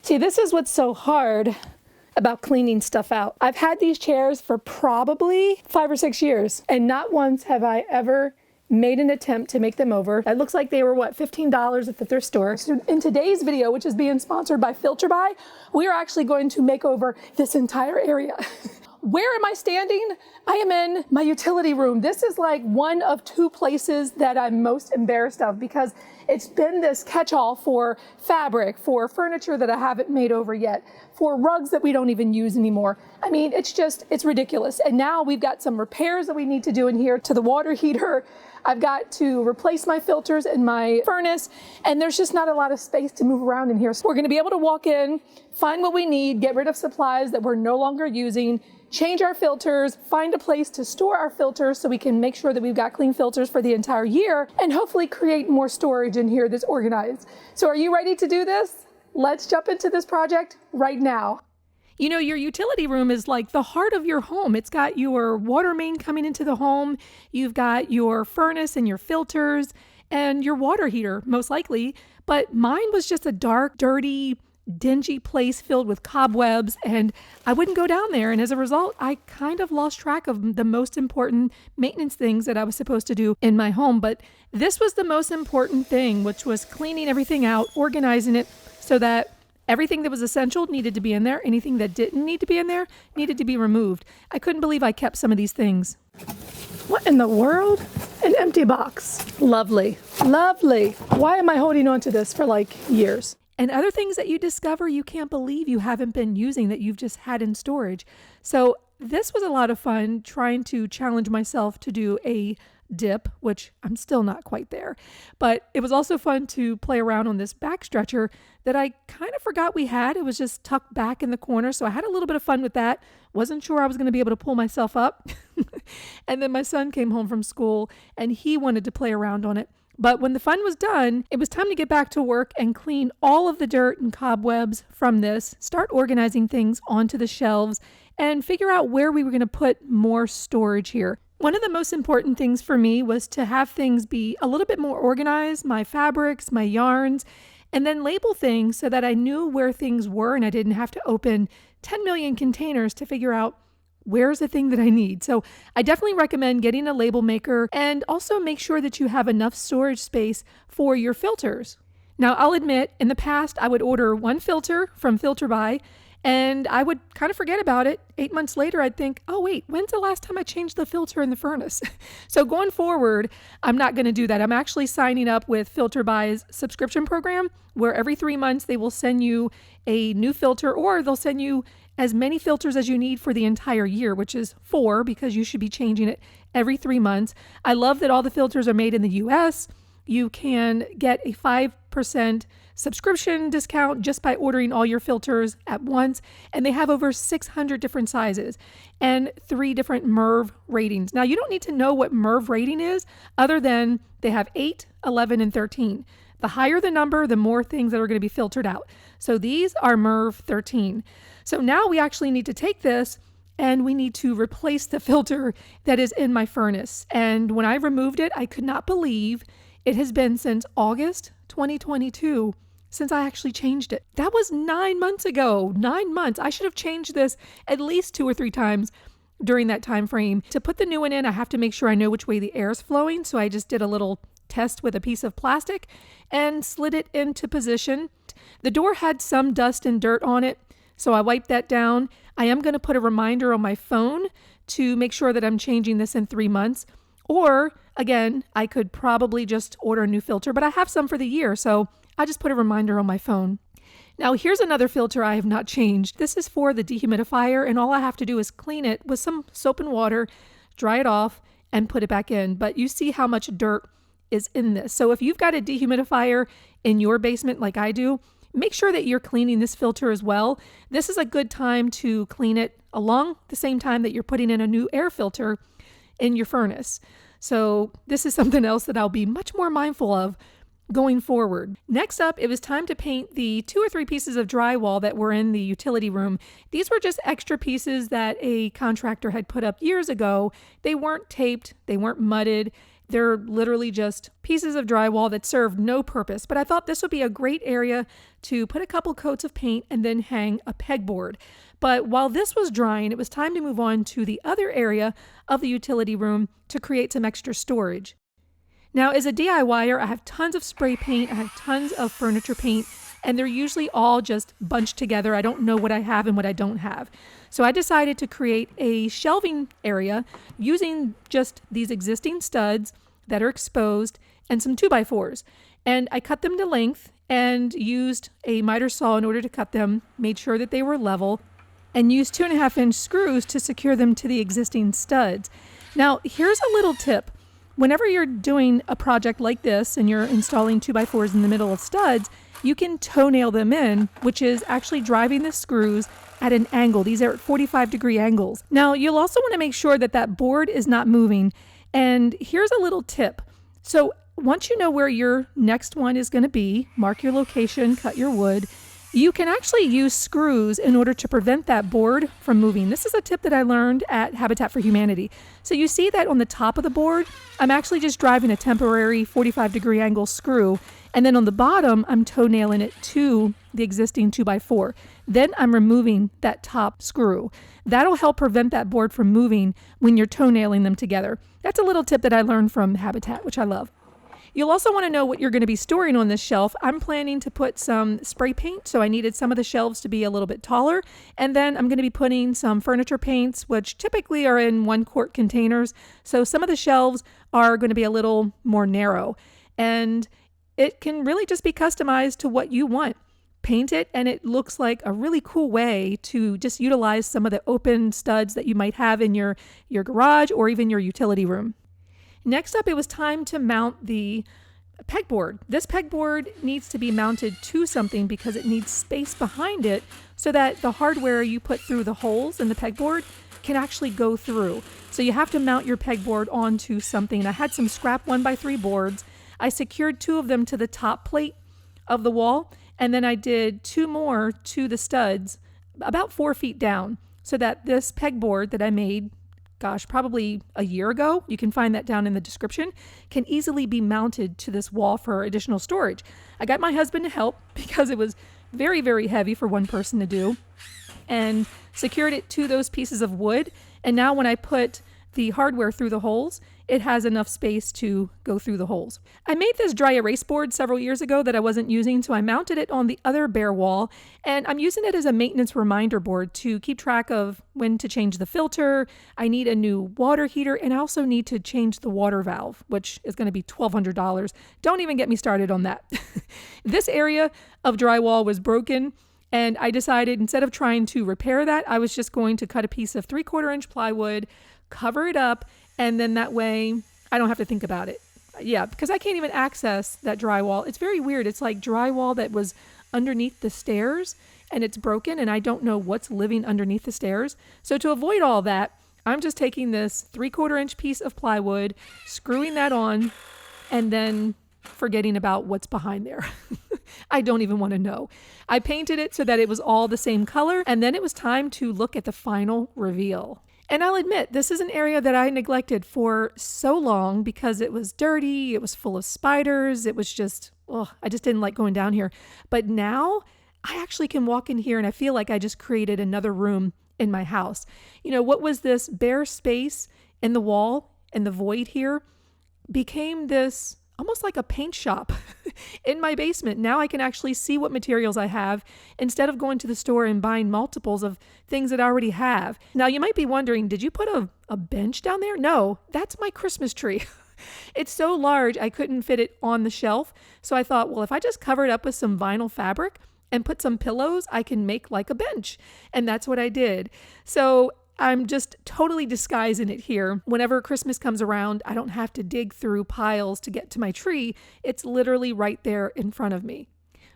See, this is what's so hard about cleaning stuff out. I've had these chairs for probably 5 or 6 years, and not once have I ever made an attempt to make them over. It looks like they were, what, $15 at the thrift store. So in today's video, which is being sponsored by FilterBuy, we are actually going to make over this entire area. Where am I standing? I am in my utility room. This is like one of 2 places that I'm most embarrassed of because it's been this catch-all for fabric, for furniture that I haven't made over yet, for rugs that we don't even use anymore. I mean, it's ridiculous. And now we've got some repairs that we need to do in here to the water heater. I've got to replace my filters in my furnace, and there's just not a lot of space to move around in here. So we're gonna be able to walk in, find what we need, get rid of supplies that we're no longer using, change our filters, find a place to store our filters so we can make sure that we've got clean filters for the entire year, and hopefully create more storage in here that's organized. So are you ready to do this? Let's jump into this project right now. You know, your utility room is like the heart of your home. It's got your water main coming into the home. You've got your furnace and your filters and your water heater, most likely. But mine was just a dark, dirty, dingy place filled with cobwebs, and I wouldn't go down there. And as a result, I kind of lost track of the most important maintenance things that I was supposed to do in my home. But this was the most important thing, which was cleaning everything out, organizing it so that everything that was essential needed to be in there. Anything that didn't need to be in there needed to be removed. I couldn't believe I kept some of these things. What in the world? An empty box. Lovely, lovely. Why am I holding on to this for like years? And other things that you discover you can't believe you haven't been using that you've just had in storage. So this was a lot of fun trying to challenge myself to do a dip, which I'm still not quite there. But it was also fun to play around on this back stretcher that I kind of forgot we had. It was just tucked back in the corner. So I had a little bit of fun with that. Wasn't sure I was going to be able to pull myself up. And then my son came home from school and he wanted to play around on it. But when the fun was done, it was time to get back to work and clean all of the dirt and cobwebs from this, start organizing things onto the shelves, and figure out where we were going to put more storage here. One of the most important things for me was to have things be a little bit more organized, my fabrics, my yarns, and then label things so that I knew where things were and I didn't have to open 10 million containers to figure out where's the thing that I need. So I definitely recommend getting a label maker and also make sure that you have enough storage space for your filters. Now, I'll admit, in the past, I would order one filter from FilterBuy and I would kind of forget about it. 8 months later, I'd think, oh wait, when's the last time I changed the filter in the furnace? So going forward, I'm not going to do that. I'm actually signing up with FilterBuy's subscription program where every 3 months they will send you a new filter, or they'll send you as many filters as you need for the entire year, which is 4 because you should be changing it every 3 months. I love that all the filters are made in the U.S. You can get a 5% subscription discount just by ordering all your filters at once. And they have over 600 different sizes and 3 different MERV ratings. Now, you don't need to know what MERV rating is other than they have 8, 11, and 13. The higher the number, the more things that are going to be filtered out. So these are MERV 13. So now we actually need to take this and we need to replace the filter that is in my furnace. And when I removed it, I could not believe it has been since August 2022 since I actually changed it. That was 9 months ago. 9 months. I should have changed this at least 2 or 3 times during that time frame. To put the new one in, I have to make sure I know which way the air is flowing. So I just did a little test with a piece of plastic and slid it into position. The door had some dust and dirt on it, so I wiped that down. I am going to put a reminder on my phone to make sure that I'm changing this in 3 months. Or again, I could probably just order a new filter, but I have some for the year, so I just put a reminder on my phone. Now here's another filter I have not changed. This is for the dehumidifier, and all I have to do is clean it with some soap and water, dry it off, and put it back in. But you see how much dirt is in this. So if you've got a dehumidifier in your basement like I do, make sure that you're cleaning this filter as well. This is a good time to clean it along the same time that you're putting in a new air filter in your furnace. So this is something else that I'll be much more mindful of going forward. Next up, it was time to paint the 2 or 3 pieces of drywall that were in the utility room. These were just extra pieces that a contractor had put up years ago. They weren't taped, they weren't mudded, They're literally just pieces of drywall that serve no purpose, but I thought this would be a great area to put a couple coats of paint and then hang a pegboard. But while this was drying, it was time to move on to the other area of the utility room to create some extra storage. Now, as a DIYer, I have tons of spray paint, I have tons of furniture paint, and they're usually all just bunched together. I don't know what I have and what I don't have. So I decided to create a shelving area using just these existing studs that are exposed and some 2x4s. And I cut them to length and used a miter saw in order to cut them, made sure that they were level, and used 2.5-inch screws to secure them to the existing studs. Now, here's a little tip. Whenever you're doing a project like this and you're installing 2x4s in the middle of studs, you can toenail them in, which is actually driving the screws at an angle. These are at 45-degree angles. Now, you'll also want to make sure that that board is not moving. And here's a little tip. So once you know where your next one is going to be, mark your location, cut your wood, you can actually use screws in order to prevent that board from moving. This is a tip that I learned at Habitat for Humanity. So you see that on the top of the board, I'm actually just driving a temporary 45-degree angle screw. And then on the bottom, I'm toenailing it to the existing 2x4. Then I'm removing that top screw. That'll help prevent that board from moving when you're toenailing them together. That's a little tip that I learned from Habitat, which I love. You'll also want to know what you're going to be storing on this shelf. I'm planning to put some spray paint, so I needed some of the shelves to be a little bit taller. And then I'm going to be putting some furniture paints, which typically are in 1-quart containers. So some of the shelves are going to be a little more narrow. And it can really just be customized to what you want. Paint it, and it looks like a really cool way to just utilize some of the open studs that you might have in your garage or even your utility room. Next up, it was time to mount the pegboard. This pegboard needs to be mounted to something because it needs space behind it so that the hardware you put through the holes in the pegboard can actually go through. So you have to mount your pegboard onto something. I had some scrap 1x3 boards. I secured 2 of them to the top plate of the wall, and then I did 2 more to the studs about 4 feet down so that this pegboard that I made, probably a year ago, you can find that down in the description, can easily be mounted to this wall for additional storage. I got my husband to help because it was very, very heavy for one person to do, and secured it to those pieces of wood. And now when I put the hardware through the holes, it has enough space to go through the holes. I made this dry erase board several years ago that I wasn't using, so I mounted it on the other bare wall, and I'm using it as a maintenance reminder board to keep track of when to change the filter. I need a new water heater, and I also need to change the water valve, which is going to be $1,200. Don't even get me started on that. This area of drywall was broken, and I decided instead of trying to repair that, I was just going to cut a piece of 3/4-inch plywood, cover it up, and then that way I don't have to think about it. Yeah, because I can't even access that drywall. It's very weird. It's like drywall that was underneath the stairs and it's broken and I don't know what's living underneath the stairs. So to avoid all that, I'm just taking this 3/4-inch piece of plywood, screwing that on, and then forgetting about what's behind there. I don't even want to know. I painted it so that it was all the same color, and then it was time to look at the final reveal. And I'll admit, this is an area that I neglected for so long because it was dirty, it was full of spiders, it was just, I just didn't like going down here. But now I actually can walk in here and I feel like I just created another room in my house. You know, what was this bare space in the wall and the void here became this almost like a paint shop in my basement. Now I can actually see what materials I have instead of going to the store and buying multiples of things that I already have. Now you might be wondering, did you put a bench down there? No, that's my Christmas tree. It's so large I couldn't fit it on the shelf. So I thought, well, if I just cover it up with some vinyl fabric and put some pillows, I can make like a bench. And that's what I did. So I'm just totally disguising it here. Whenever Christmas comes around, I don't have to dig through piles to get to my tree. It's literally right there in front of me.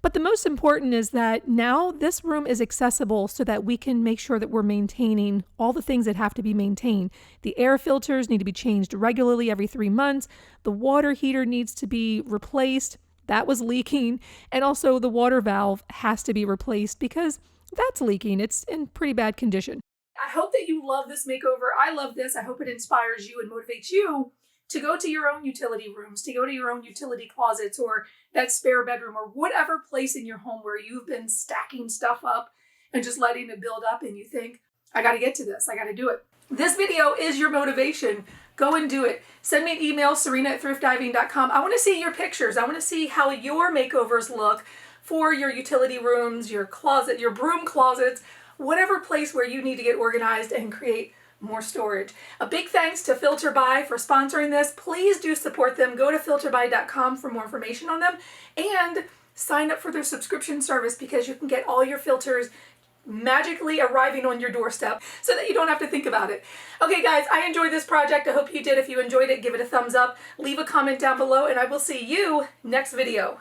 But the most important is that now this room is accessible so that we can make sure that we're maintaining all the things that have to be maintained. The air filters need to be changed regularly every 3 months. The water heater needs to be replaced. That was leaking. And also the water valve has to be replaced because that's leaking. It's in pretty bad condition. I hope that you love this makeover. I love this. I hope it inspires you and motivates you to go to your own utility rooms, to go to your own utility closets or that spare bedroom or whatever place in your home where you've been stacking stuff up and just letting it build up and you think, I got to get to this. I got to do it. This video is your motivation. Go and do it. Send me an email, serena@thriftdiving.com. I want to see your pictures. I want to see how your makeovers look for your utility rooms, your closet, your broom closets, whatever place where you need to get organized and create more storage. A big thanks to FilterBuy for sponsoring this. Please do support them. Go to filterbuy.com for more information on them and sign up for their subscription service because you can get all your filters magically arriving on your doorstep so that you don't have to think about it. Okay guys, I enjoyed this project. I hope you did. If you enjoyed it, give it a thumbs up, leave a comment down below, and I will see you next video.